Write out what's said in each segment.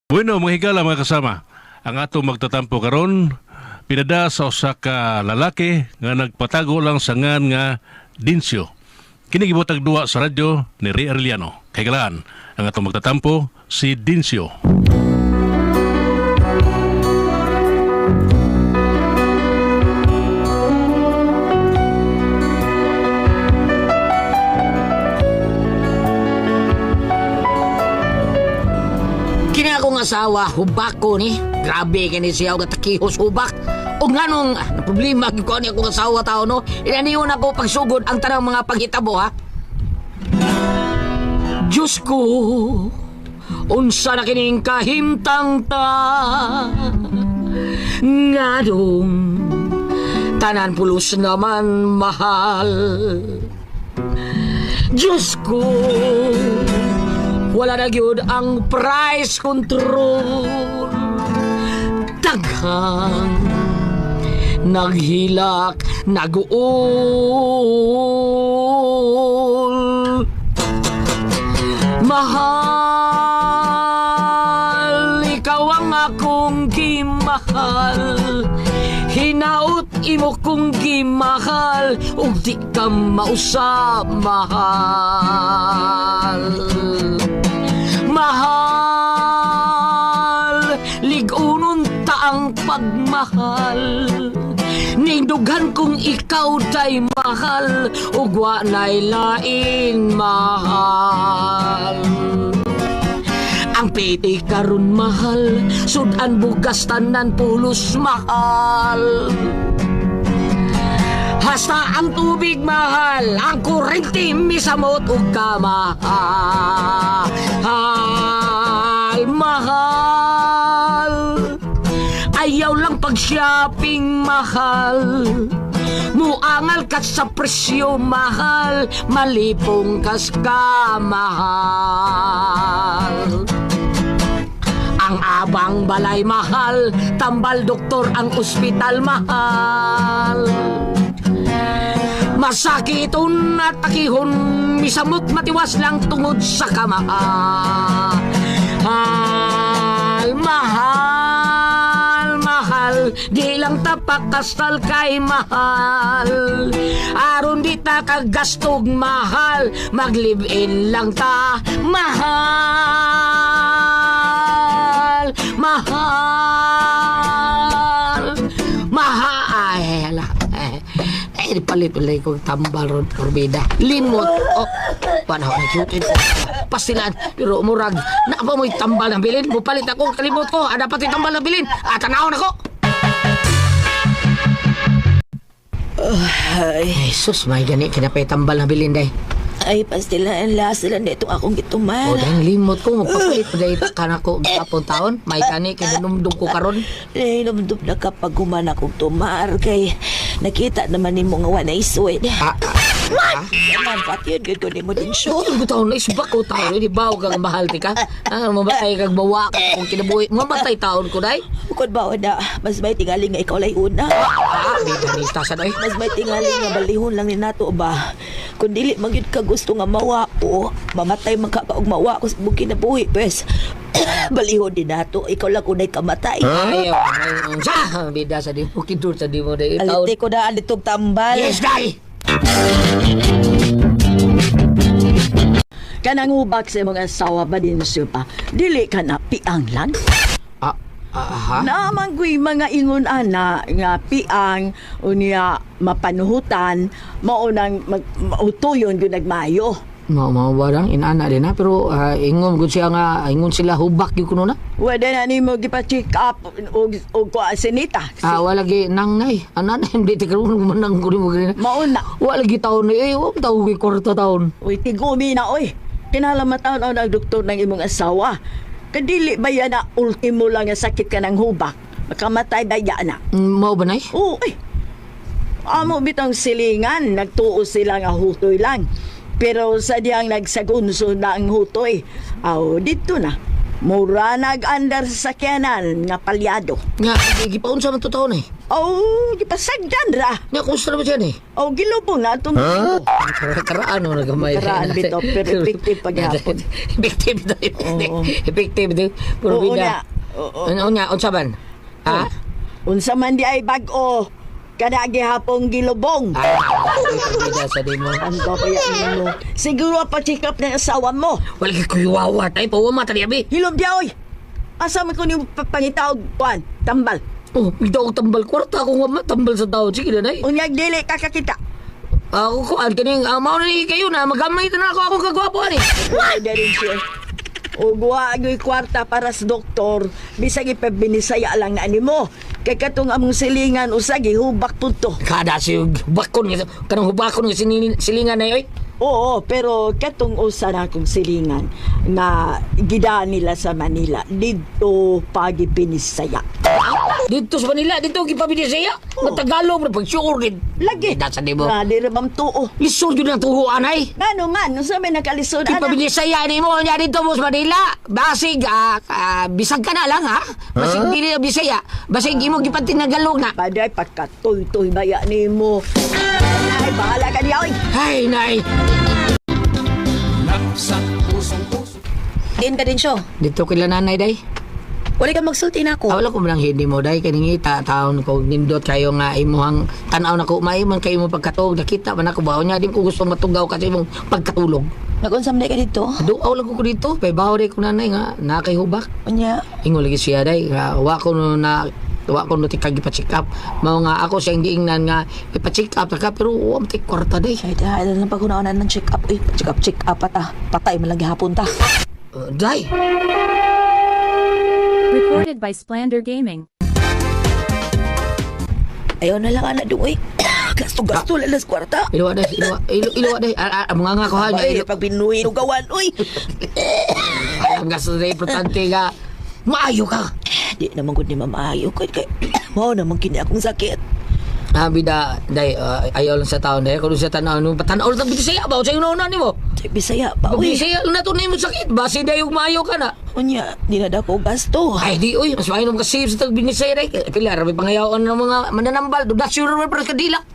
Bueno, mga higala mga kasama, ang ato magtatampo karon pinada sa usa ka lalaki nga nagpatago lang sa ngan nga Dinsyo. Kini gibutag duwa sa radyo ni Ray Arellano. Kay galaan, ang ato magtatampo si Dinsyo. Kini akong asawa, hubak ko ni. Grabe kini siya o katakihos hubak. O nga nung na problema ko ni akong asawa tao no. Inaniyon ako pagsugod ang tanang mga paghitabo ha. Diyos ko, unsa na kining kahimtang ta. Nga dong, tanan pulos naman mahal. Diyos ko, wala na gyud ang price control. Daghang naghilak, nag-uol. Mahal, ikaw ang akong gimahal. Hinaut imo kong gimahal, ug di ka mausab mahal. Mahal, ligunon ta ang pagmahal. Nindughan kong ikaw day mahal, ug wa nay lain mahal. Ang piti karon mahal, sudan bugas tanan pulos mahal. Hasta ang tubig mahal, ang kurente misamot ug kamahal. Mahal, ayaw lang pag-shopping mahal. Muangal ka sa presyo mahal, malipong kas ka mahal. Ang abang balay mahal, tambal doktor ang ospital mahal. Masakiton at takihon, misamot matiwas lang tungod sa kamahal. Mahal, mahal, di lang tapak kastal kay mahal. Aron di ta kagastog mahal, mag-live-in lang ta mahal. Mahal, mahal. Ay, palit-palit kong tambal ron, Corbida. Limot. Oh, panahon na cutin ko. Pastilan, pero murag. Na ba mo'y tambal ng bilin? Mupalit ako, kalimot ko. Ada pati tambal ng bilin. At tanawon ako. Ay, sus, may gani. Kinapay tambal ng bilin, day. Ay, pastilan, lasa lang nito akong gituman. O, dahil limot ko. Magpapalit pa day ka na ko kapon taon. May gani, kinanumdum ko karon. Ay, namdum na kapag guman akong tumar kay nakita naman ni mo nga wanay suwed. What? Yaman, pati yun, gud ko ni mo din siya. Oo, ko taon na isbak ko taon. Di ba kang mahal ti ka? Mamatay kang bawa ka kung kinabuhi. Mamatay taon ko, day. Bukod ba, na, mas may tingaling nga ikaw lay una. Di ganita sa day. Mas may tingaling nga balihon lang ni nato ba? Kung dili magyud ka gusto nga mawa o, mamatay man ka og mawa ko sa buki na buhi, pwes. Balihon din nato, ikaw lang unay kamatay. Ayaw, sa bida sa di mo, kidur sa di mo day. Aliti ko na alitog tambal. Yes, day! Kanang ubak sa mga asawa ba din pa, dili ka na piang lang. Aha? Naman ko'y mga ingon ana nga piang unya mapanuhutan maunang mautuyon yung nagmayo. Mau barang inana din na pero ingon gud siya nga ingon sila hubak gyud kuno na. Wala na ni mo gipa-check up o ko asinita. Wala gi nangnay. Anan hindi ti karon manang ko mo gina. Mauna. Wala gi taon ni wa tawo gi kwarta taon. Uy, tigumi na oy. Kinalamatan o ng doktor ng imong asawa. Kadili ba yan na ultimo lang nga sakit ka ng hubak? Makamatay ba yan na? Mao ba nay? Oo, ay. Amo bitang silingan, nagtuo sila nga hutoy lang. Pero sa diyang nagsagunso na ang hutoy, dito na. Mura nag-andar sa sakyanan nga palyado. Nga, gipaunsa man to taon eh. Oh, gipasagdan ra. Nga, kumusta naman siya eh? Oh, gilubong na itong huh? Karaan mo na gamay. Karaan bitaw, pero effective paghapon. Effective daw. Oo. Effective daw. Puro Oo bida. nga. Oo. Ano nga, unsa man? Ha? Unsa man di ay bag-o, kada gihapong gilubong. Bida sa di mo. Ang babaya mo. Siguro pa-check up na asawa mo. Wala kay kuyuwawa. Tayo, pawama tali abi. Hilom di oy. Asa man ko ni pangitawag kuan, tambal. Oh, bigda ko tambal. Kwarta ako nga matambal sa taon. Sige na, nay. Unyag dili kakakita. Ako kuan kaning mao na ni kayo na magamay na ako akong kagwapo ani. Ay, darin siya. O guwa agoy kwarta para sa doktor, bisag ipabinisaya lang na mo. Kay katong among silingan usag ihubak punto. Kada si bakon nga kanang hubakon nga silingan na oy. Oo, pero katong usa na akong silingan na gidaan nila sa Manila dito pagipinisaya. Dito sa Manila, dito gipabilisaya. Matagalog na pag-sure din. Lagi. Dasa di mo. Na di ra bang tuo. Lisod yun ang tuhuan ay. Ngano man, unsa may nakalisod ana? Ipabilisaya ni mo niya dito mo sa Manila. Basig, bisag ka na lang ha. Basig dili na bisaya. Basig imo gipantin na galog na. Paday pagkatoy-toy baya nimo. Ay, bahala ka diya oy. Ay, nay. Din ka din siya. Dito kila nanay day. Wala ka magsulti na ako. Wala ko man hindi mo day kaning taon ko nindot kayo nga imuhang tan-aw nako maiman kayo mo pagkatog nakita man ako bawo nya di ko gusto matugaw kasi imong pagkatulog. Nag-unsam ka dito? Duaw lang ko dito pay bawo day ko nanay nga nakahubak. Unya. Ingo lagi siya day wa ko na wa ko no tikag ipa-check up. Mao nga ako siyang giingnan nga ipa-check up ka pero wa mo kwarta day. Ay, dahil lang pag-unaunan ng check up. Uy, check up ata. Patay man lagi hapon ta. Day. Recorded by Splander Gaming. Ayaw na lang ana doon. Gasto-gasto lalas kwarta. Ilawa day, ilawa day. Mga nga ko ha. Ay, pag binuwi ugawan. Uy. Ang gasto day importante nga maayo ka. Di naman ko ni mamaayo. Kaya, mao naman kini akong sakit. Bida, day, ayaw lang sa taon day. Kung sa tanaw, patanaw lang Bisaya ba? O sa'yo na ni mo? Sa Bisaya pa, uy. Bisaya lang na to na mo sakit. Basi day yung maayo ka na. Unya, di na ko gasto. Ay, di, uy. Mas mainom ka save sa Binisaya day. Pila, may pangayawan ng mga mananambal. Dudasyo rin para kadila.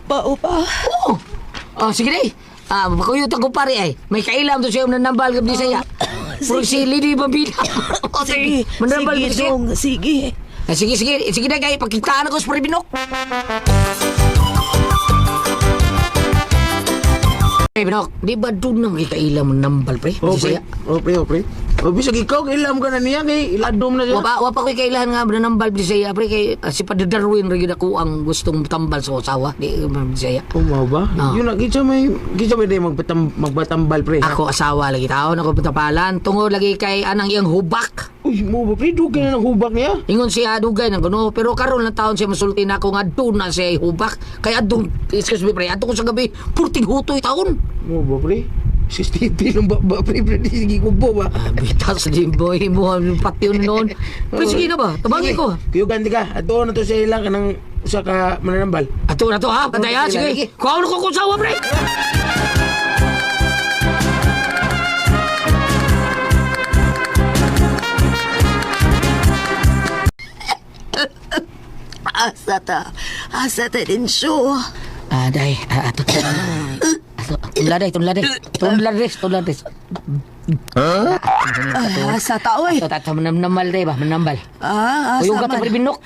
Pao pa. Oo. Sige day. Makuyutan ko pare ay. May kailam to siya mananambal ka Binisaya. Puro sili di mabila. Sige, Mananambal sige, Binisaya. dong, sige. Sige na guys. Pagkitaan ako sa Paribinok. Binok, di ba doon na makikailam mo nambal, pre? Bisaya. Pre. O, bisag ikaw, kailam ka na niya, kay iladom na siya. Wapa ko kailangan nga manambal Bisaya, pre, kay si Padre Darwin rin ako ang gustong tambal sa usawa, di Bisaya. Umaw ba? Oo. Yun na, kitsa may day magbatambal, pre. Ako asawa lagi taon, ako patapalan, tungod lagi kay anang iyang hubak. Uy, mo ba, pre? Dugay na ng hubak niya. Ingon siya dugay ng gano, pero karon na taon siya masulti na ako nga doon na siya hubak. Kaya doon, excuse me, pre, ato ko sa gabi, purting hutoy taon. Mo ba, pre? Si Stevie ng baba, pre, sige ko po ba? Bitas din boy mo ang patyon noon. Pre, sige na ba? Tabangin ko. Kuyo ganti ka, ato na to sa ilang ka ng usa ka mananambal. Ato na to ha, patay ha, sige. Kuha ko kusawa, pre. Asa ta din siya. Day, ato. Tunladay. Asa ta, uy. Ato, manambal day ba? Manambal. Asa Uyong ka man. to, Paribinok.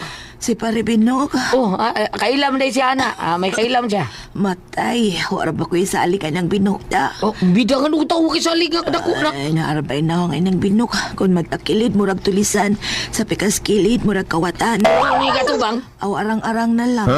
Si Paribinok. Oh, kailam day si Ana. May kailam siya. Matay. Wala ba ko isali ka ng binok da? Oh, bida ka nung tao kisali nga dako na. Ay, naarabay na ako ng binok. Kung magtakilid, murag tulisan. Sa pikas kilid, murag kawatan. Ano nga to bang? Aw, arang-arang na lang.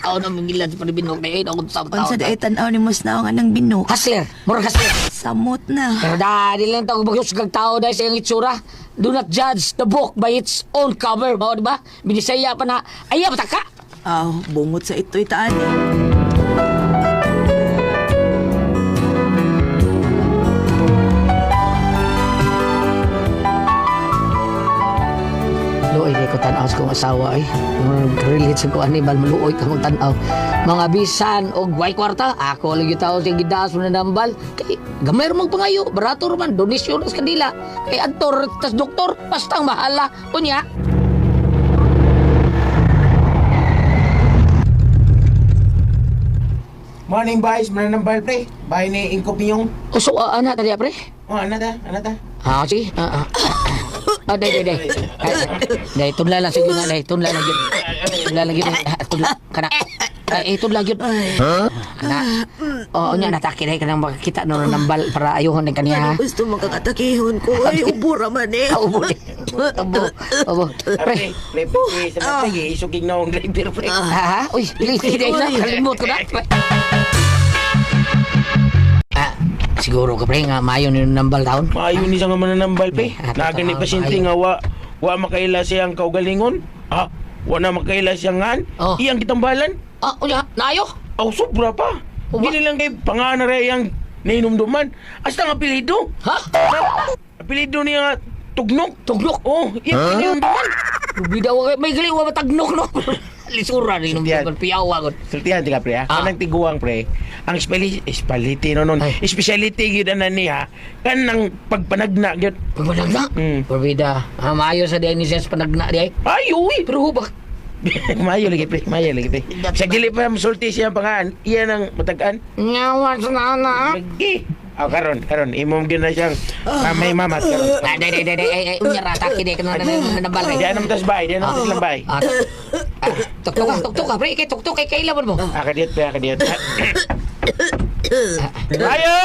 Ako na mangilad si Paribinok na yun. Ako sa Unsa tao. da tanaw ni mas na nga ng binok. Hustler. Mura hustler. Samot na. Pero dahil lang tao bagyos kag tao dahil sa iyang itsura. Do not judge the book by its own cover. Bawa, di ba? Binisaya pa na, ayaw, taka! Aw, bungot sa ito'y taan. Lo, ay ko tan tanaw sa kong asawa ay. Relate sa kong animal, maluoy ka mong tanaw. Mga bisan o guway kwarta, ako lagi tao sa gidaas mo na nambal. Kay gamay rin pangayo, barato man, donisyon sa kanila. Kay adtor, tas doktor, basta ang mahala. Unya. Morning, boys. Mananambal, pre. Bahay ni Inko Pinyong. O so, anak tadi pre? Oh, ano ta? Ano ta? Sige. Day. Day, tunla lang sa yun, day. Tunla lang yun. Tunla lang yun. Tunla, kana. Tunla yun. Kana. Oo, niya, natake day ka nang makakita no nambal para ayuhon ng kaniya. Gusto mo kakatakihon ko. Ay, ubura man eh. Ubo. Pre. Pre, sa lagi. Isugig na akong driver, pre. Uy, day na. Kalimot ko na. Siguro ka pre nga mayo ni nambal taon. Maayo ni siya nga mananambal, pre. Nagani pasyente nga wa makaila siyang kaugalingon. Wa na makaila siyang ngan. Oh. Iyang gitambalan. Unya, nayo. Sobra pa. Gili lang kay pangana rin yung nainumduman. Hasta ang apelido. Ha? Apelido niya Tugnok. Tugnok. Oh, yung nainumduman. Bida wa may gali wa matagnok no. Lisura ni nung piyawa gud. Sultihan tika pre ha. Kanang tiguang pre. Ang speciality nonon. Speciality gyud ana niya. Kanang pagpanagna gyud. Pagpanagna? Bida. Maayo sa diay ni siya sa panagna diay. Ay uy. Pero hubak. Mayo lagi pre. Sa gili pa sulti siya pangaan. Iyan ang matagaan. Nyawa sa nana. Lagi. Karon imong gyud na siyang may mamat karon. Day. Unya rata kini kana nambal. Diyan naman tas bay, diyan naman tas bay. Tuk pre kay tuk kay laban mo. Akadiyat. Ayo!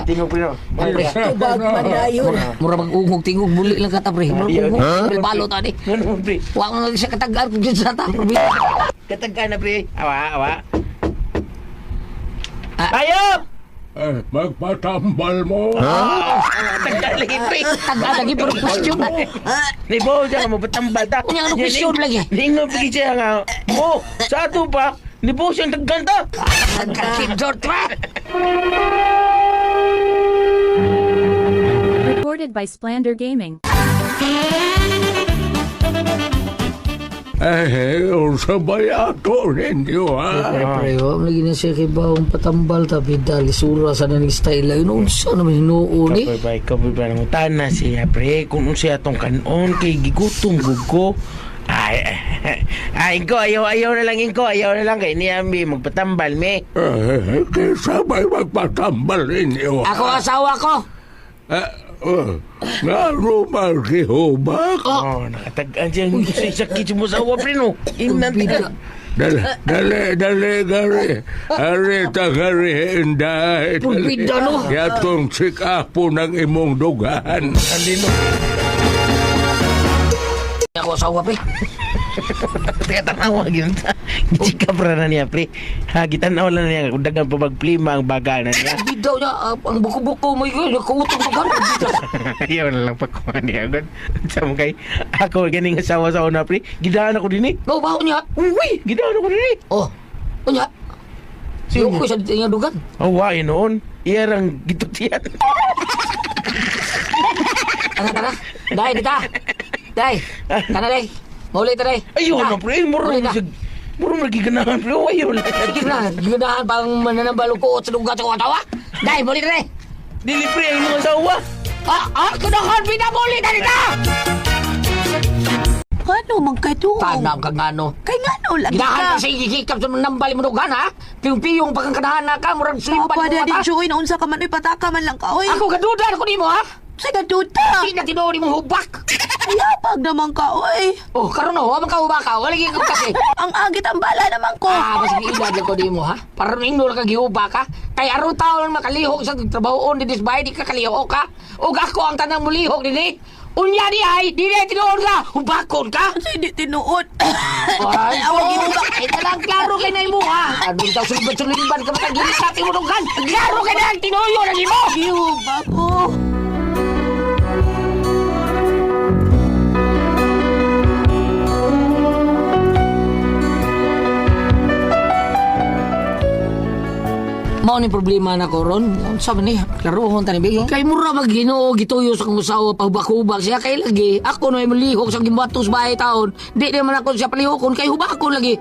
Tingog pre no. Tubag man na yun. Mura mag-ungog tingog muli lang kata pre. Balot ani. Ano pre? Wa ko sa katagar ko sa ta. Katagka na pre. Awa. Ayo! Magpatambal mo. Tagka lagi pre. Taga lagi pero question. Ni bo diyan mo patambal ta. Unya ano question lagi. Ningo pigi siya nga. Mo, sa ato pa. Ni bo siyang tagganta. Kakidor tra. Recorded by Splander Gaming. Sa bayato ninyo, ha? Pre, wag lagi na siya kay baong patambal ta bida lisura sa naning style yun unsa naman hinuon ni. Kapay ba nang tana siya pre kung unsa atong kanon kay gigutom gud ko. Ay, Inko, ayaw na lang kay niyambi magpatambal me. Kaya sabay magpatambal ninyo, ha? Ako asawa ko. Nga rumalkihubak. Nakatagaan siya sa sakit mo sa awa pre no. Inan Dali, gari. Arita, gari, inday. Pulpida, no? Yatong sikapo ng imong dugan. andino. Ako asawa pre. Teka tanawa gyud. Chika pra na niya pre. Gitanaw lang niya kung dagang pabagplima ang baga na niya. Bidaw niya ang buko-buko mo yun. Kuutong ko gano'n. Ayaw na lang pagkuhan niya agad. Sama kay ako ganing asawa sa una pre. Gidaan ako din eh. No, baho niya. Uy, gidaan ako din eh. Oh, unya. Sino ko sa niya dugan? Oh, why noon? Iyarang gitutian. Tara. Dai, dita. Dai. Kana dai. Muli ta dai. Ayaw na pre. Murong lagi ganahan pre. Ayaw na. Ginahan pang mananambalo ko sa dugan sa katawa. Dai, muli ta dai. Dili pre ang mga asawa. Kudahan pinamuli ta dita. Ano man kay to? Tanam kang ano. Kay ngano lang Ginahan ka sa igikikap sa nambali mo dugan ha. Piyong-piyong pagkakanahan na ka. Murag slimpan mo Pwede din mata. siya na unsa ka man pataka man lang ka oy. Ako kadudan ako nimo ha. Sa gaduta. Di na tinuri mo hubak. Ayapag naman ka oy. Oh, karon ho, wa man ka hubak ka. Wala gyud kasi. Ang agit ang bala naman ko. Mas giilad ko di mo ha. Para ignore ka giuba ka. Kay aron taon makalihok sa trabahoon di disbay di ka kalihok ka. Ug ako ang tanang mulihok dinhi. Unya di ay, di na tinuod ka. Hubakon ka. Hindi tinuod. Ay, ako gihubak. Ito lang klaro kay na imo ha. Adun taw sulibad ka makagilis sa timo dugan. Klaro kay na tinuyo na imo. Gihubak ko. Mo mao ni problema na ko ron. Unsa man ni? Klaro hon tani bigi. Kay mura mag Ginoo gituyo sa kong usawa pahubak-hubak siya kay lagi. Ako no ay malihok sa gimbatos bahay taon. Di naman ako siya palihokon kay hubakon lagi.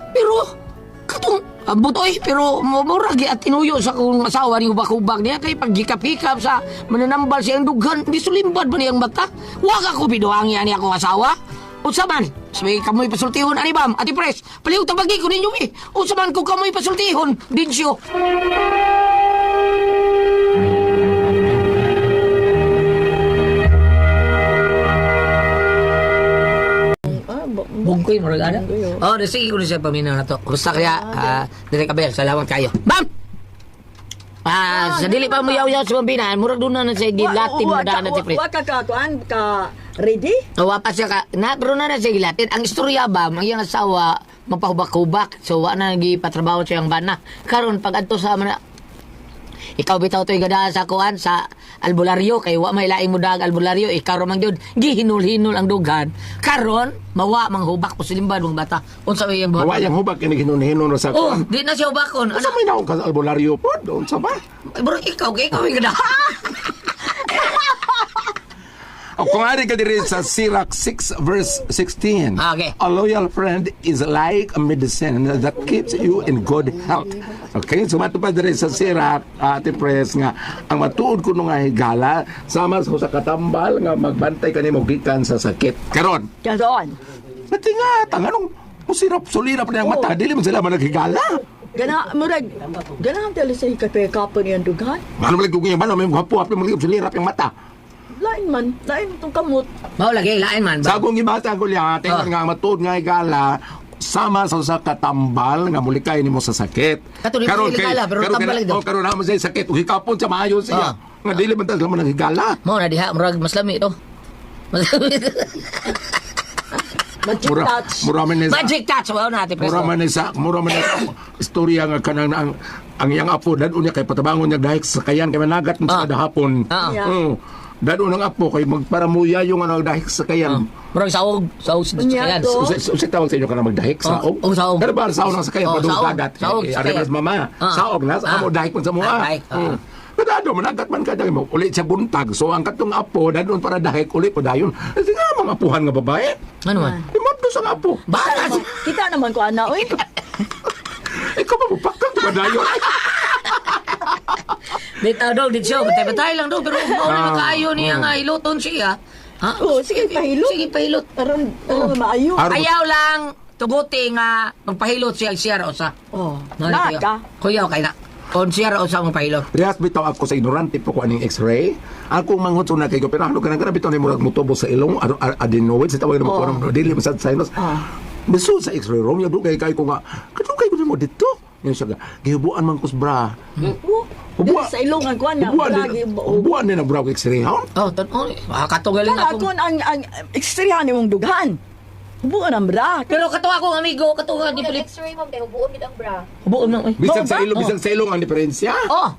Pero katong abot oy pero mura gi at tinuyo sa kong asawa ni hubak-hubak niya kay paghikap-hikap sa mananambal siyang dughan di sulimbad ba niyang mata. Wa ka ko biduangi ani ako asawa. Unsa man? Sabi kamoy pasultihon ani bam, ati pres. Palihog tabagi ko ninyo eh. Unsa man ko kamoy pasultihon, Dinsyo. Bungkoy mo regada. Oh, sige ko siya paminaw na to. Basta kaya dire kabel, salamat kayo. Bam. Sa dili pa mo yaw-yaw sa pambinan, murag doon na sa gilatin mo daan na ti pres. Wa ka ready? Wa pa siya ka, nagro na siya gilatin. Ang istorya ba, ang iyang asawa, mapahubak-hubak. So, wa na gipatrabaho siyang bana. Karon pag adto sa mana, ikaw bitaw to'y gada sa kuan, sa albularyo. Kay wa may laing mudag albularyo. Ikaw ron magyod, gihinul-hinul ang dugan. Karon, mawa, manghubak po silimbad, mga bata. Unsa may iyang buhat? Mawa yung hubak kini hinon na sa Oh, kuan. di na siya hubakon. Asa may naong ka sa albularyo po? Doon sa ba? Bro, ikaw yung gada. O kung ari ka diri sa Sirach 6 verse 16. Okay. A loyal friend is like a medicine that keeps you in good health. Okay, so matupad diri sa Sirach, Ate Pres, nga ang matuod ko nga higala sama sa katambal nga magbantay kanimo gikan sa sakit. Karon, Karon. natingat ang anong musirap sulirap na ang mata, dili man sila man naghigala. Murag, gana ang tali sa hikapay-kapon niyang dughan. Ano man lagi ba may hapo-hapo man sulirap yung mata. Lain itong kamot. Mao lagi, lain man. Sa akong gibasa ko liya, tingnan nga matuod nga higala sama sa katambal nga mulikay nimo sa sakit. Kato, di mo higala, pero tambal ito. Karon naman sa sakit, ug hikapon sa maayo siya. Nga dili man tas laman higala. Mao na diha, murag mas lami to. Magic touch. Magic touch, wow na ate presto. Mura man sa istorya nga kanang ang iyang apo dadun niya kay patabangon niya dahil sa kayan kay managat mo sa dahapon. Yeah. Dadun ang apo kay magparamuya yung ano dahil sa kayan. Murag saog sa kayan. to. Usa tawag sa inyo ka na magdahik saog? Saog. Pero ba saog na sa kayan padung saog. dagat. Saog sa kayan. Mama. Saog na sa amo dahik man sa mua. Kadado managat man ka mo ulit sa buntag. So ang katong apo dadun para dahik ulit po dayon. Kasi nga mga apuhan nga babae. Ano man? Imabdo sa apo. Bahala. Kita naman ko ana oy. Ikaw pa mapakang ba dayon? Bitaw daw dit siya, patay lang daw pero mao na makaayo niya nga iluton siya. Ha? Oh, sige pahilot. Sige pahilot. Aron maayo. Ayaw lang tuguti nga magpahilot siya ra usa. Oh. Nani Naka. Kuya kay na. On siya ra usa magpahilot. Riyas bitaw ako sa ignorante po ko aning x-ray. Ako manghut na kay ko pero ano kanang bitaw ni murag mutubo sa ilong adenoids sa tawag na ko dili masad sinus. Bisu sa x-ray room yung dugay kay ko nga. Kadugay ko mo dito. Yung siya gihubuan man kus bra. Dili sa ilongan ko ana. Hubuan din ang bra ko x-ray ha. Oh, katugaling Kaya ako. ako ang ekstryahan nimong dughan. Buon ang bra. Pero katuwa ko amigo, katuwa ni Philip. X-ray ma'am, kaya buon gid ang bra. Buon na eh. Bisag sa ilong ang diferensya. Oh.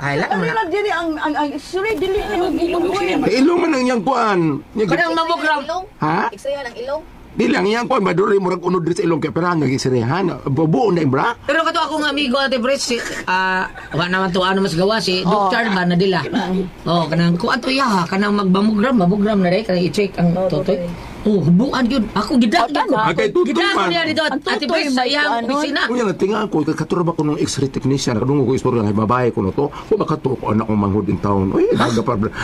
Ay la Ano man. lang dili ang x-ray dili ang ilong ko eh. Sa ilong man ang iyang kuan. Kanang mamogram. Ilong? Ha? X-ray ang ilong? Di lang iyang kuan maduro murag unod diri sa ilong kay pero ang x-rayhan. Buon na yung bra. Pero katuwa ko nga amigo Ate Pres, wa naman to ano mas gawa si Dr. ba na dila. Oh, kanang kuan to ya, kanang mamogram na dai kanang i-check ang totoy. Oh, buan yun. Ako gidak ko. Agay tutoy Gidak man. niya dito Ate Pres sa iyang opisina. Kuya natinga ko katura ba ko ng X-ray technician kadungo ko istorya nga babae ko no to. Ko ba kato ko anak ko manghud in town. Oy,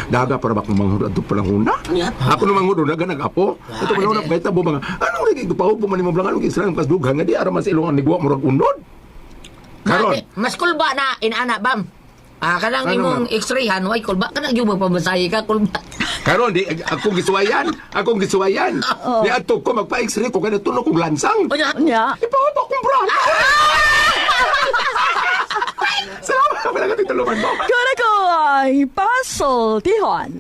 daga para ba ko manghud adto pa lang una. Ako no manghud daga nagapo. Ito pa una kita bo mga anong lagi pahubo man imong blangan og X-ray pas dughan nga di ara man sa ilong ni guwa murag unod. Karon. Mas kulba na inana bam. Kanang imong x-rayhan, way kulba kanang yung magpamasahe ka kulba. Karon di akong gisuwayan. Di ato ko magpa-X-ray ko kada tunog kong lansang. Nya. Ipahubo kong bra. Salamat ka pala ka titulungan mo. Kaya ko ay pasol tihon.